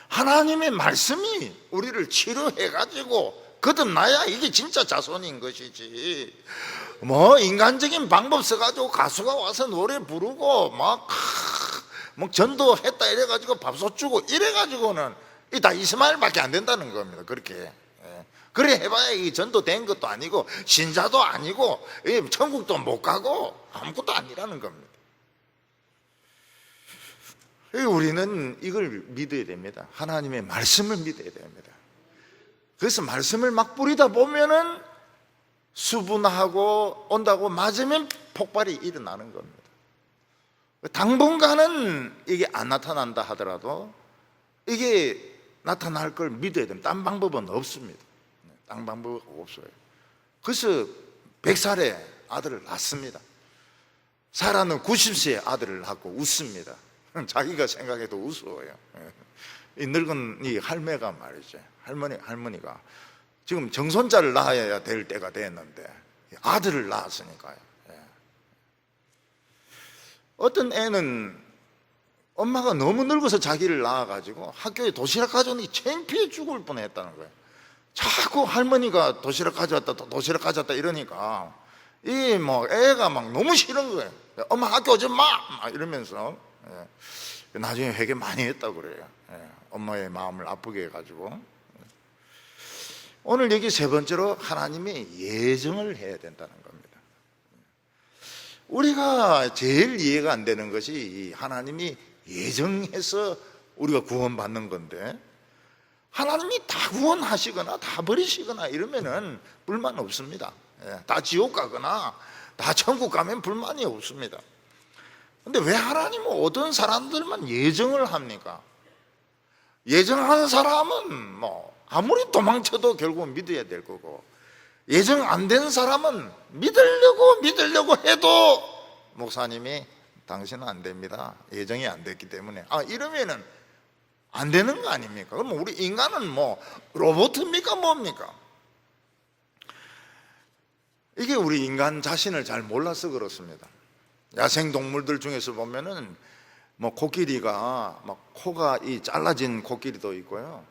하나님의 말씀이 우리를 치료해가지고 거듭나야 이게 진짜 자손인 것이지, 뭐 인간적인 방법 써가지고 가수가 와서 노래 부르고 막 전도했다 이래가지고 밥솥 주고 이래가지고는 이 다 이스마엘밖에 안 된다는 겁니다. 그렇게. 그래 해봐야 이 전도된 것도 아니고 신자도 아니고 천국도 못 가고 아무것도 아니라는 겁니다. 우리는 이걸 믿어야 됩니다. 하나님의 말씀을 믿어야 됩니다. 그래서 말씀을 막 뿌리다 보면은 수분하고 온다고 맞으면 폭발이 일어나는 겁니다. 당분간은 이게 안 나타난다 하더라도 이게 나타날 걸 믿어야 됩니다. 딴 방법은 없습니다. 딴 방법 없어요. 그래서 100살에 아들을 낳습니다. 사라는 90세에 아들을 낳고 웃습니다. 자기가 생각해도 우스워요. 이 늙은 이 할매가 말이죠. 할머니가 지금 정손자를 낳아야 될 때가 됐는데 아들을 낳았으니까요. 어떤 애는 엄마가 너무 늙어서 자기를 낳아가지고 학교에 도시락 가져오니 창피해 죽을 뻔했다는 거예요. 자꾸 할머니가 도시락 가져왔다 이러니까 이 뭐 애가 막 너무 싫은 거예요. 엄마 학교 오지 마! 막 이러면서 나중에 회개 많이 했다고 그래요. 엄마의 마음을 아프게 해가지고. 오늘 여기 세 번째로 하나님이 예정을 해야 된다는 겁니다. 우리가 제일 이해가 안 되는 것이 하나님이 예정해서 우리가 구원받는 건데, 하나님이 다 구원하시거나 다 버리시거나 이러면은 불만 없습니다. 다 지옥 가거나 다 천국 가면 불만이 없습니다. 근데 왜 하나님은 어떤 사람들만 예정을 합니까? 예정한 사람은 뭐 아무리 도망쳐도 결국 믿어야 될 거고, 예정 안 된 사람은 믿으려고 해도 목사님이 당신은 안 됩니다. 예정이 안 됐기 때문에. 이러면은 안 되는 거 아닙니까? 그럼 우리 인간은 뭐 로봇입니까? 뭡니까? 이게 우리 인간 자신을 잘 몰라서 그렇습니다. 야생 동물들 중에서 보면은 뭐 코끼리가 막 코가 이 잘라진 코끼리도 있고요.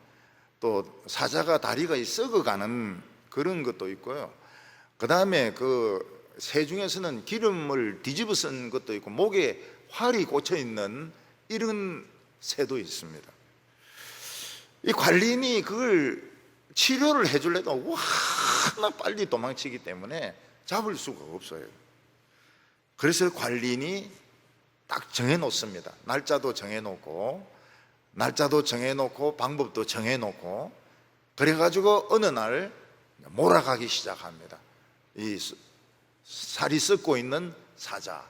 또 사자가 다리가 썩어가는 그런 것도 있고요. 그 다음에 그 새 중에서는 기름을 뒤집어 쓴 것도 있고 목에 활이 꽂혀 있는 이런 새도 있습니다. 이 관리인이 그걸 치료를 해주려도 워낙 빨리 도망치기 때문에 잡을 수가 없어요. 그래서 관리인이 딱 정해놓습니다. 날짜도 정해놓고 방법도 정해놓고, 그래가지고 어느 날 몰아가기 시작합니다. 이 살이 썩고 있는 사자,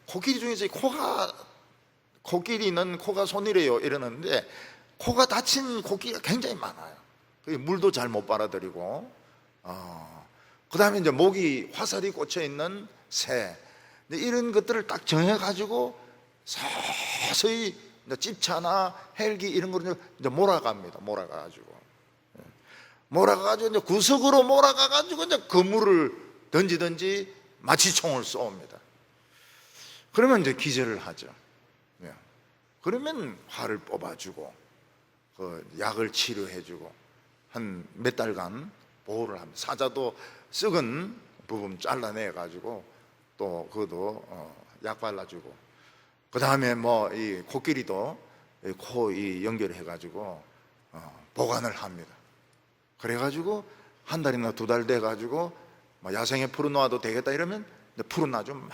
코끼리 중에서 코끼리는 코가 손이래요 이러는데, 코가 다친 코끼리가 굉장히 많아요. 물도 잘 못 빨아들이고, 그 다음에 이제 목이 화살이 꽂혀 있는 새, 이런 것들을 딱 정해가지고 서서히 집차나 헬기 이런 거를 이제 몰아갑니다. 몰아가가지고 이제 구석으로 몰아가가지고 이제 그물을 던지든지 마취총을 쏘옵니다. 그러면 이제 기절을 하죠. 그러면 활을 뽑아주고 그 약을 치료해주고 한 몇 달간 보호를 합니다. 사자도 썩은 부분 잘라내가지고 또 그것도 약 발라주고, 그 다음에 뭐 이 코끼리도 코 연결해가지고 보관을 합니다. 그래가지고 한 달이나 두 달 돼가지고 뭐 야생에 풀어놓아도 되겠다 이러면 풀어놔죠. 막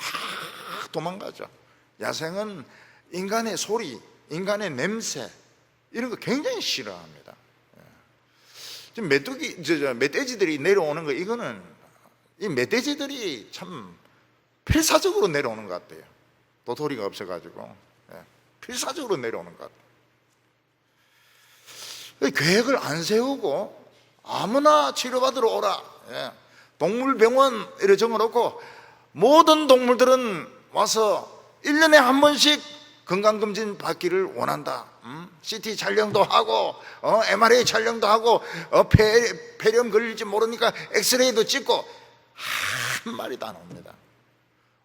도망가죠. 야생은 인간의 소리, 인간의 냄새 이런 거 굉장히 싫어합니다. 지금 멧돼지들이 내려오는 거, 이거는 이 멧돼지들이 참 필사적으로 내려오는 것 같아요. 도토리가 없어가지고 필사적으로 내려오는 것 같아요. 계획을 안 세우고 아무나 치료받으러 오라, 동물병원 이렇게 정해놓고 모든 동물들은 와서 1년에 한 번씩 건강검진 받기를 원한다. CT 촬영도 하고 MRI 촬영도 하고 폐렴 걸릴지 모르니까 엑스레이도 찍고 한 마리도 안 옵니다.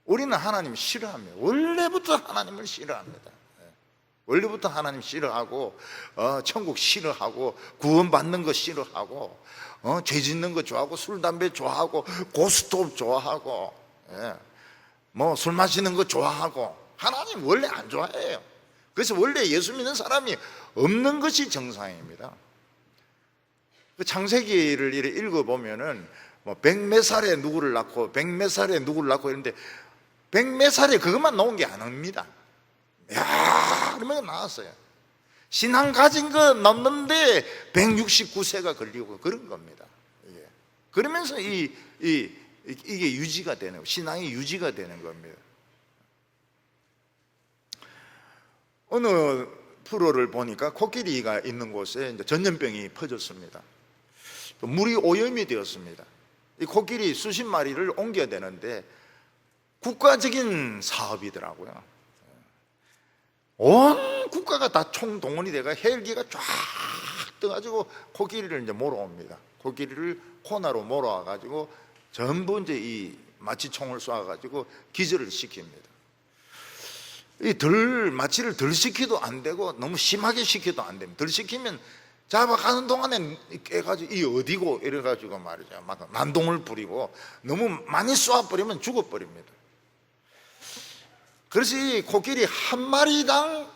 우리는 하나님 싫어합니다. 원래부터 하나님을 싫어합니다. 원래부터 하나님 싫어하고 천국 싫어하고 구원받는 거 싫어하고 죄 짓는 거 좋아하고 술 담배 좋아하고 고스톱 좋아하고 뭐 술 마시는 거 좋아하고 하나님 원래 안 좋아해요. 그래서 원래 예수 믿는 사람이 없는 것이 정상입니다. 그 창세기를 읽어보면은 뭐 백몇 살에 누구를 낳고 백몇 살에 누구를 낳고 이런데 백몇 살에 그것만 나온 게 아닙니다. 야, 그러면 나왔어요. 신앙 가진 거 넘는데 169세가 걸리고 그런 겁니다. 그러면서 이게 유지가 되는 거예요. 신앙이 유지가 되는 겁니다. 어느 프로를 보니까 코끼리가 있는 곳에 이제 전염병이 퍼졌습니다. 또 물이 오염이 되었습니다. 이 코끼리 수십 마리를 옮겨야 되는데 국가적인 사업이더라고요. 온 국가가 다 총동원이 돼가 헬기가 쫙 떠가지고 코끼리를 이제 몰아옵니다. 코끼리를 코나로 몰아와가지고 전부 이제 이 마취총을 쏴가지고 기절을 시킵니다. 마취를 덜 시켜도 안 되고 너무 심하게 시켜도 안 됩니다. 덜 시키면 잡아가는 동안에 깨가지고 이 어디고 이래가지고 말이죠. 막 난동을 부리고 너무 많이 쏘아버리면 죽어버립니다. 그래서 이 코끼리 한 마리당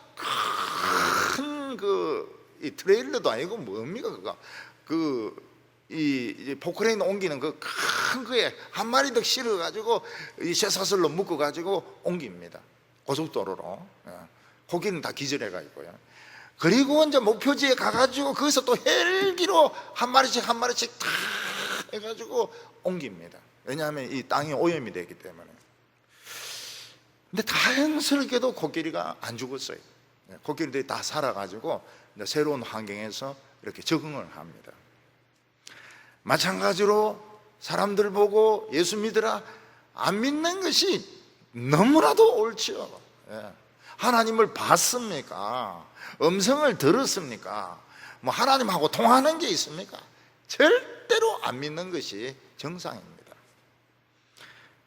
큰 이 트레일러도 아니고 뭡니까 그거 이 포크레인 옮기는 그 큰 거에 한 마리 더 실어가지고 이 쇠사슬로 묶어가지고 옮깁니다. 고속도로로. 코끼리는 다 기절해가 있고요. 그리고 이제 목표지에 가가지고 거기서 또 헬기로 한 마리씩 다 해가지고 옮깁니다. 왜냐하면 이 땅이 오염이 되기 때문에. 근데 다행스럽게도 코끼리가 안 죽었어요. 코끼리들이 다 살아가지고 이제 새로운 환경에서 이렇게 적응을 합니다. 마찬가지로 사람들 보고 예수 믿으라 안 믿는 것이 너무나도 옳죠. 하나님을 봤습니까? 음성을 들었습니까? 뭐 하나님하고 통하는 게 있습니까? 절대로 안 믿는 것이 정상입니다.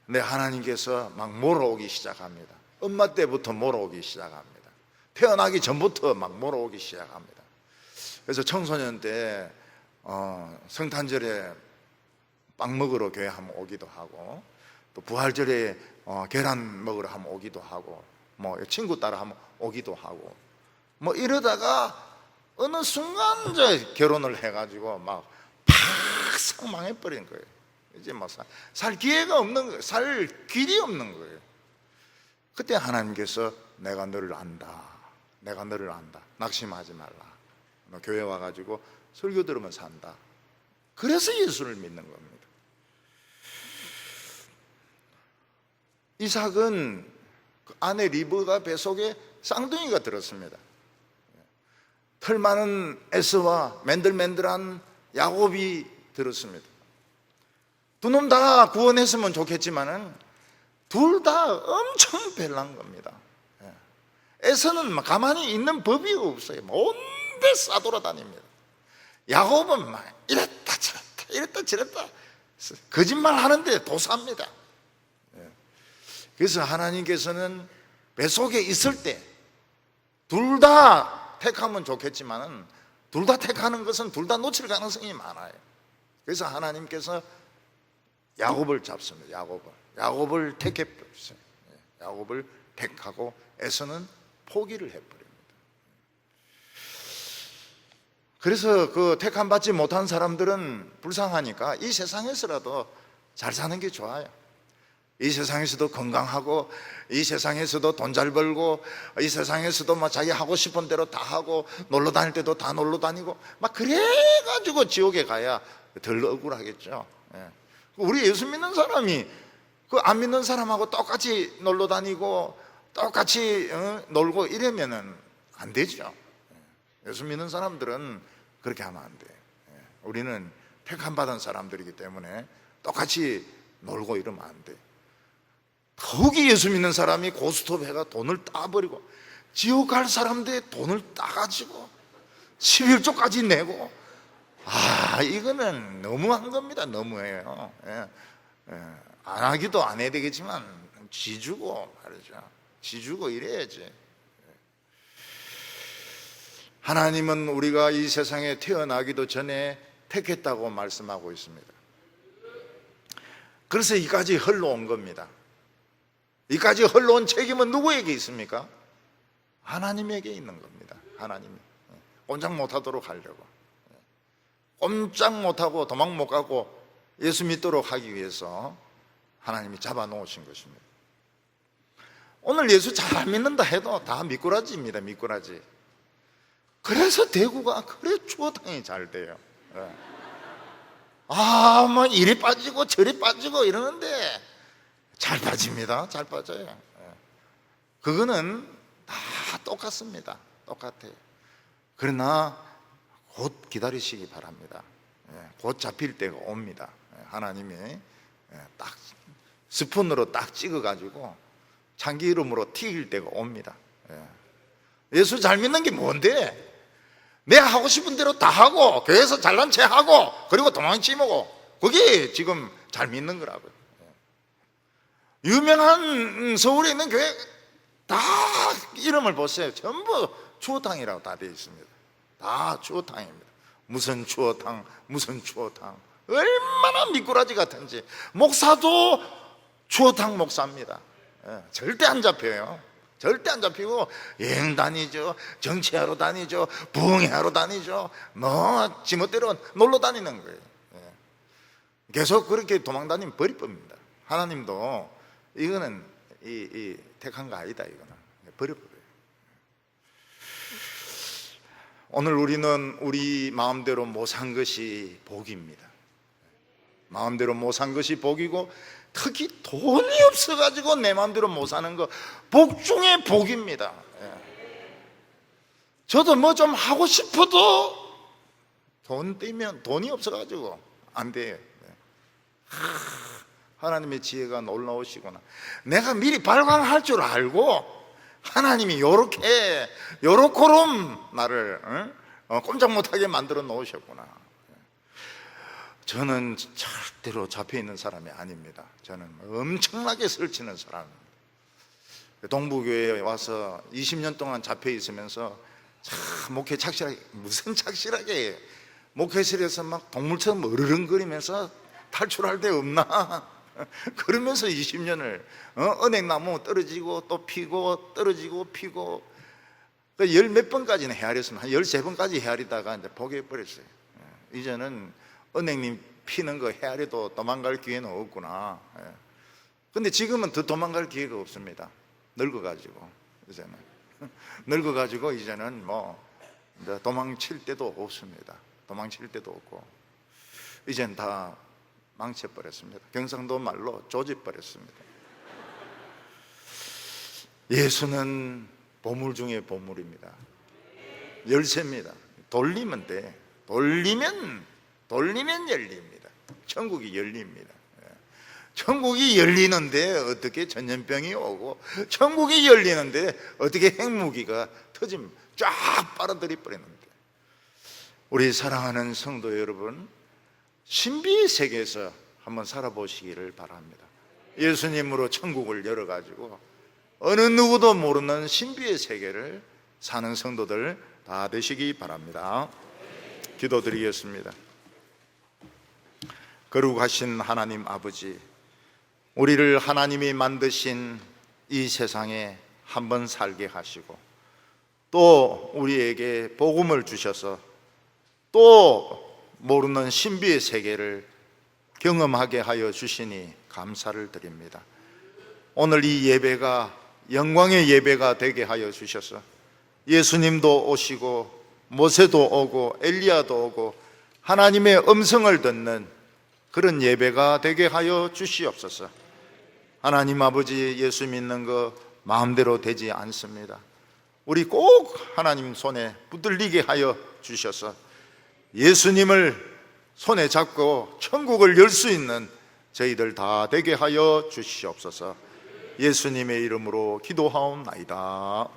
근데 하나님께서 막 몰아오기 시작합니다. 엄마 때부터 몰아오기 시작합니다. 태어나기 전부터 막 몰아오기 시작합니다. 그래서 청소년 때 성탄절에 빵 먹으러 교회 한번 오기도 하고, 또 부활절에 계란 먹으러 한번 오기도 하고, 뭐 친구 따라 한번 오기도 하고, 뭐 이러다가 어느 순간 이제 결혼을 해가지고 막 팍 망해버린 거예요. 이제 뭐 살 기회가 없는 거예요. 살 길이 없는 거예요. 그때 하나님께서 내가 너를 안다. 내가 너를 안다. 낙심하지 말라. 너 교회 와가지고 설교 들으면 산다. 그래서 예수를 믿는 겁니다. 이삭은 그 아내 리브가 뱃속에 쌍둥이가 들었습니다. 털 많은 에서와 맨들맨들한 야곱이 들었습니다. 두 놈 다 구원했으면 좋겠지만은 둘 다 엄청 별난 겁니다. 에서는 가만히 있는 법이 없어요. 온데 싸돌아다닙니다. 야곱은 막 이랬다 저랬다 거짓말 하는데 도사입니다. 그래서 하나님께서는 뱃속에 있을 때 둘 다 택하면 좋겠지만은 둘 다 택하는 것은 둘 다 놓칠 가능성이 많아요. 그래서 하나님께서 야곱을 잡습니다. 야곱을 택했어요. 야곱을 택하고 에서는 포기를 해버립니다. 그래서 그 택함 받지 못한 사람들은 불쌍하니까 이 세상에서라도 잘 사는 게 좋아요. 이 세상에서도 건강하고, 이 세상에서도 돈 잘 벌고, 이 세상에서도 막 자기 하고 싶은 대로 다 하고, 놀러 다닐 때도 다 놀러 다니고, 막 그래가지고 지옥에 가야 덜 억울하겠죠. 예. 우리 예수 믿는 사람이 그 안 믿는 사람하고 똑같이 놀러 다니고 똑같이 놀고 이러면은 안 되죠. 예수 믿는 사람들은 그렇게 하면 안 돼. 우리는 택함 받은 사람들이기 때문에 똑같이 놀고 이러면 안 돼. 더욱이 예수 믿는 사람이 고스톱 해가 돈을 따버리고, 지옥 갈 사람들의 돈을 따가지고 11조까지 내고, 이거는 너무한 겁니다. 너무해요. 안 하기도 안 해야 되겠지만 지주고 말이죠. 지주고 이래야지. 하나님은 우리가 이 세상에 태어나기도 전에 택했다고 말씀하고 있습니다. 그래서 이까지 흘러온 겁니다. 이까지 흘러온 책임은 누구에게 있습니까? 하나님에게 있는 겁니다. 하나님이 꼼짝 못하도록 하려고, 꼼짝 못하고 도망 못 가고 예수 믿도록 하기 위해서 하나님이 잡아놓으신 것입니다. 오늘 예수 잘 믿는다 해도 다 미꾸라지입니다. 미꾸라지. 그래서 대구가 그래 추어탕이 잘 돼요. 뭐 이리 빠지고 저리 빠지고 이러는데 잘 빠집니다. 잘 빠져요. 그거는 다 똑같습니다. 똑같아요. 그러나 곧 기다리시기 바랍니다. 곧 잡힐 때가 옵니다. 하나님이 딱 스푼으로 딱 찍어가지고 참기름으로 튀길 때가 옵니다. 예수 잘 믿는 게 뭔데? 내가 하고 싶은 대로 다 하고, 교회에서 잘난 체 하고, 그리고 도망치고, 그게 지금 잘 믿는 거라고요. 유명한 서울에 있는 교회 다 이름을 보세요. 전부 추어탕이라고 다 되어 있습니다. 다 추어탕입니다. 무슨 추어탕, 무슨 추어탕. 얼마나 미꾸라지 같은지. 목사도 추어탕 목사입니다. 절대 안 잡혀요. 절대 안 잡히고 여행 다니죠, 정치하러 다니죠, 부흥회하러 다니죠, 뭐 지멋대로 놀러 다니는 거예요. 계속 그렇게 도망 다니면 버리법입니다. 하나님도 이거는 이 택한 거 아니다, 이거는 버려버려요. 오늘 우리는 우리 마음대로 못 산 것이 복입니다. 마음대로 못 산 것이 복이고, 특히 돈이 없어가지고 내 마음대로 못 사는 거 복 중에 복입니다. 저도 뭐 좀 하고 싶어도 돈 떼면 돈이 없어가지고 안 돼요. 하나님의 지혜가 놀라우시구나. 내가 미리 발광할 줄 알고 하나님이 요렇게럼 나를 꼼짝 못하게 만들어 놓으셨구나. 저는 절대로 잡혀있는 사람이 아닙니다. 저는 엄청나게 설치는 사람입니다. 동부교회에 와서 20년 동안 잡혀있으면서 참 목회 착실하게, 무슨 착실하게 목회실에서 막 동물처럼 으르렁거리면서 탈출할 데 없나? 그러면서 20년을 은행나무 떨어지고 또 피고 떨어지고 피고, 열 몇 번까지는 헤아렸으면 한 13번까지 헤아리다가 이제 포기해버렸어요. 이제는 은행님 피는 거 헤아려도 도망갈 기회는 없구나. 근데 지금은 더 도망갈 기회가 없습니다. 늙어가지고, 이제는 늙어가지고 이제는 뭐 도망칠 데도 없습니다. 도망칠 데도 없고 이젠 다 망쳐버렸습니다. 경상도 말로 조져버렸습니다. 예수는 보물 중에 보물입니다. 열쇠입니다. 돌리면 돼. 돌리면 열립니다. 천국이 열립니다. 천국이 열리는데 어떻게 전염병이 오고, 천국이 열리는데 어떻게 핵무기가 터지면 쫙 빨아들이 버리는데. 우리 사랑하는 성도 여러분, 신비의 세계에서 한번 살아보시기를 바랍니다. 예수님으로 천국을 열어가지고 어느 누구도 모르는 신비의 세계를 사는 성도들 다 되시기 바랍니다. 기도드리겠습니다. 거룩하신 하나님 아버지, 우리를 하나님이 만드신 이 세상에 한번 살게 하시고, 또 우리에게 복음을 주셔서 또 모르는 신비의 세계를 경험하게 하여 주시니 감사를 드립니다. 오늘 이 예배가 영광의 예배가 되게 하여 주셔서 예수님도 오시고 모세도 오고 엘리야도 오고 하나님의 음성을 듣는 그런 예배가 되게 하여 주시옵소서. 하나님 아버지, 예수 믿는 거 마음대로 되지 않습니다. 우리 꼭 하나님 손에 붙들리게 하여 주셔서 예수님을 손에 잡고 천국을 열 수 있는 저희들 다 되게 하여 주시옵소서. 예수님의 이름으로 기도하옵나이다.